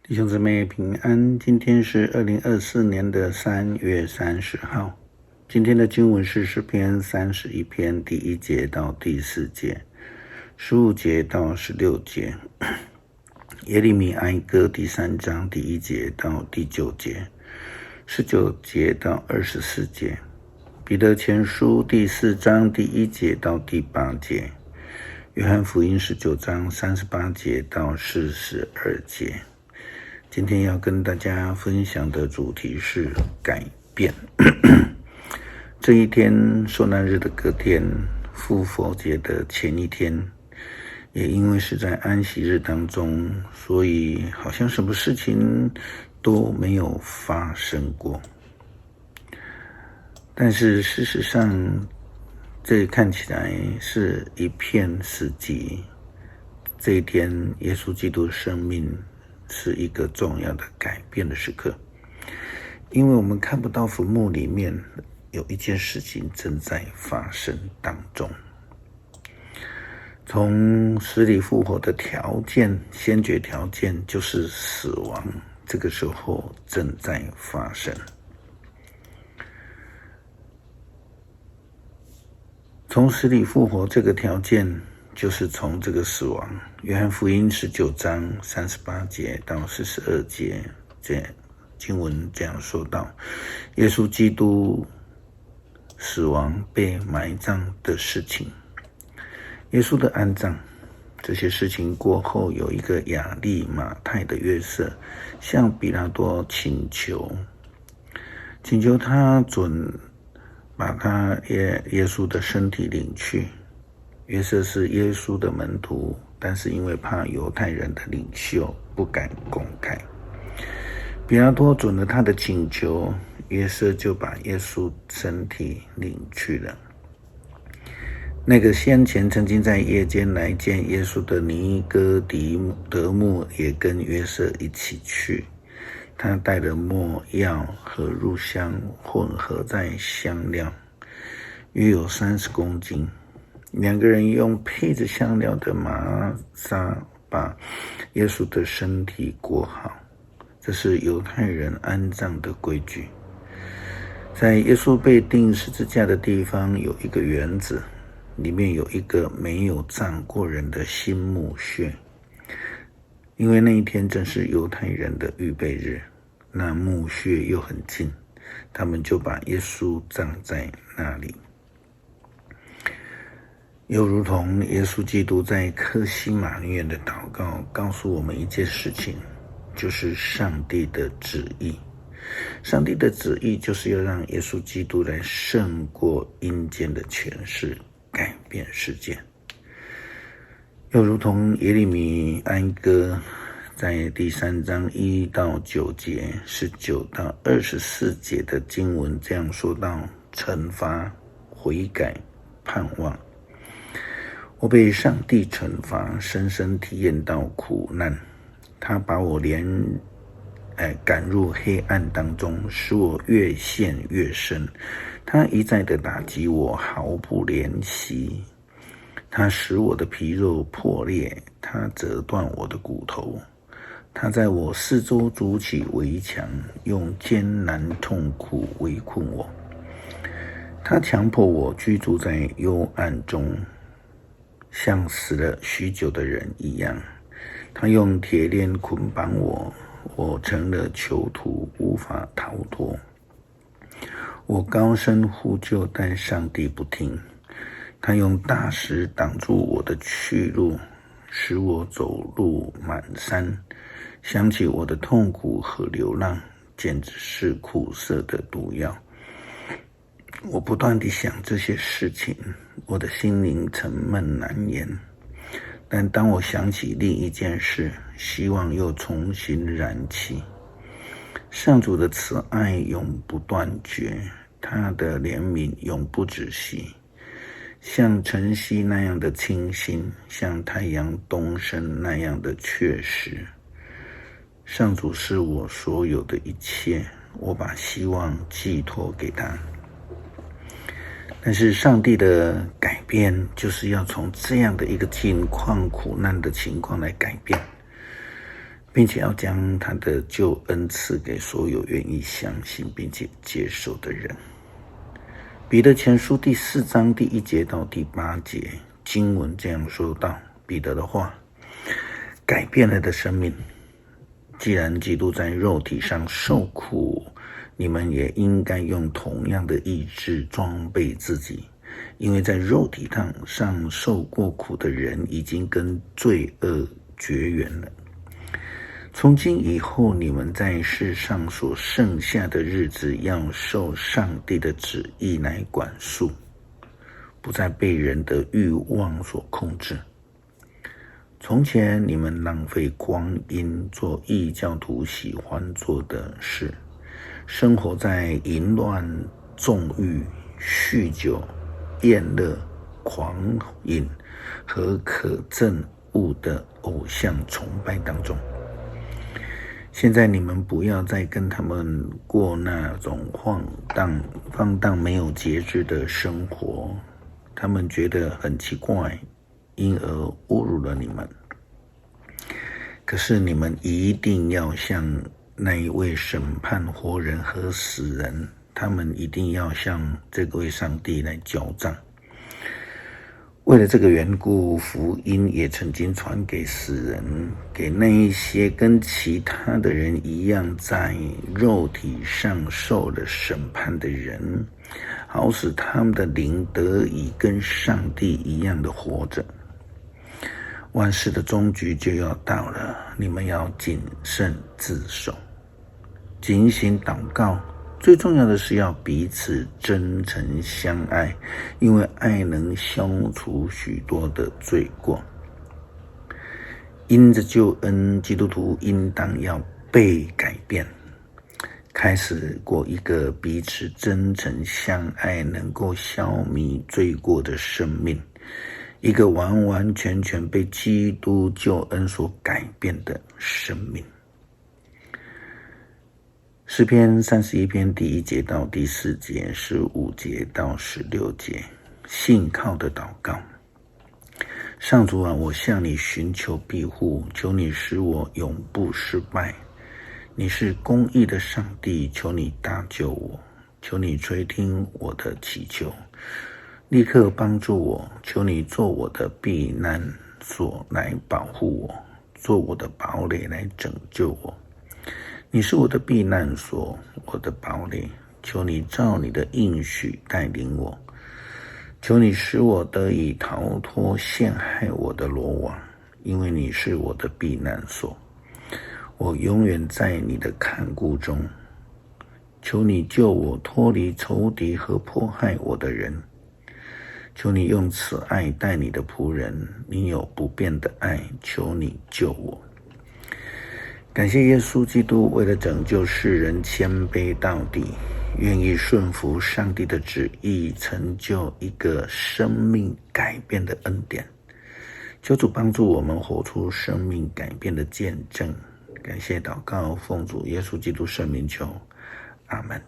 弟兄姊妹平安，今天是2024年的3月30号。今天的经文是诗篇31篇第1节到第4节，15节到16节，耶利米哀歌第3章第1节到第9节，19节到24节，彼得前书第4章第1节到第8节，约翰福音19章38节到42节。今天要跟大家分享的主题是改变。这一天受难日的隔天，复活节的前一天，也因为是在安息日当中，所以好像什么事情都没有发生过。但是事实上，这看起来是一片死寂。这一天，耶稣基督的生命是一个重要的改变的时刻，因为我们看不到坟墓里面有一件事情正在发生当中。从死里复活的先决条件就是死亡，这个时候正在发生。从死里复活这个条件就是从这个死亡，约翰福音19章38节到42节，这经文这样说道：耶稣基督死亡被埋葬的事情，耶稣的安葬，这些事情过后，有一个亚利马太的约瑟向比拉多请求他准把他耶稣的身体领去。约瑟是耶稣的门徒，但是因为怕犹太人的领袖，不敢公开。比拉多准了他的请求，约瑟就把耶稣身体领去了。那个先前曾经在夜间来见耶稣的尼哥底德慕也跟约瑟一起去，他带了没药和乳香混合在香料，约有30公斤。两个人用配着香料的麻纱把耶稣的身体裹好，这是犹太人安葬的规矩。在耶稣被钉十字架的地方有一个园子，里面有一个没有葬过人的新墓穴。因为那一天正是犹太人的预备日，那墓穴又很近，他们就把耶稣葬在那里。又如同耶稣基督在客西马尼园的祷告告诉我们一件事情，就是上帝的旨意。上帝的旨意就是要让耶稣基督来胜过阴间的权势，改变世界。又如同耶利米哀歌在第3章1到9节、19到24节的经文这样说道：惩罚、悔改、盼望。我被上帝惩罚，深深体验到苦难。他把我赶入黑暗当中，使我越陷越深。他一再的打击我，毫不怜惜。他使我的皮肉破裂，他折断我的骨头。他在我四周筑起围墙，用艰难痛苦围困我。他强迫我居住在幽暗中，像死了许久的人一样。他用铁链捆绑我，我成了囚徒，无法逃脱。我高声呼救，但上帝不听。他用大石挡住我的去路，使我走路满山。想起我的痛苦和流浪，简直是苦涩的毒药。我不断地想这些事情，我的心灵沉闷难言。但当我想起另一件事，希望又重新燃起。上主的慈爱永不断绝，他的怜悯永不止息。像晨曦那样的清新，像太阳东升那样的确实。上主是我所有的一切，我把希望寄托给他。但是上帝的改变就是要从这样的一个境况苦难的情况来改变。并且要将他的救恩赐给所有愿意相信并且接受的人。彼得前书第4章第1节到第8节，经文这样说道：彼得的话改变了的生命。既然基督在肉体上受苦，你们也应该用同样的意志装备自己，因为在肉体上受过苦的人已经跟罪恶绝缘了。从今以后，你们在世上所剩下的日子，要受上帝的旨意来管束，不再被人的欲望所控制。从前你们浪费光阴，做异教徒喜欢做的事，生活在淫乱、纵欲、酗酒、厌乐、狂饮和可憎恶的偶像崇拜当中。现在你们不要再跟他们过那种放荡没有节制的生活，他们觉得很奇怪，因而侮辱了你们。可是你们一定要向那一位审判活人和死人，他们一定要向这位上帝来交账。为了这个缘故，福音也曾经传给死人，给那一些跟其他的人一样在肉体上受了审判的人，好使他们的灵得以跟上帝一样的活着。万事的终局就要到了，你们要谨慎自守，警醒祷告。最重要的是要彼此真诚相爱，因为爱能消除许多的罪过。因着救恩，基督徒应当要被改变，开始过一个彼此真诚相爱，能够消弭罪过的生命，一个完完全全被基督救恩所改变的生命。诗篇31篇第1节到第4节，15节到16节，信靠的祷告。上主啊，我向你寻求庇护，求你使我永不失败。你是公义的上帝，求你搭救我，求你垂听我的祈求，立刻帮助我，求你做我的避难所来保护我，做我的堡垒来拯救我。你是我的避难所，我的堡垒，求你照你的应许带领我，求你使我得以逃脱陷害我的罗网，因为你是我的避难所，我永远在你的看顾中。求你救我脱离仇敌和迫害我的人，求你用慈爱待你的仆人，你有不变的爱，求你救我。感谢耶稣基督为了拯救世人谦卑到底，愿意顺服上帝的旨意，成就一个生命改变的恩典。求主帮助我们活出生命改变的见证。感谢祷告，奉主耶稣基督圣名求，阿们。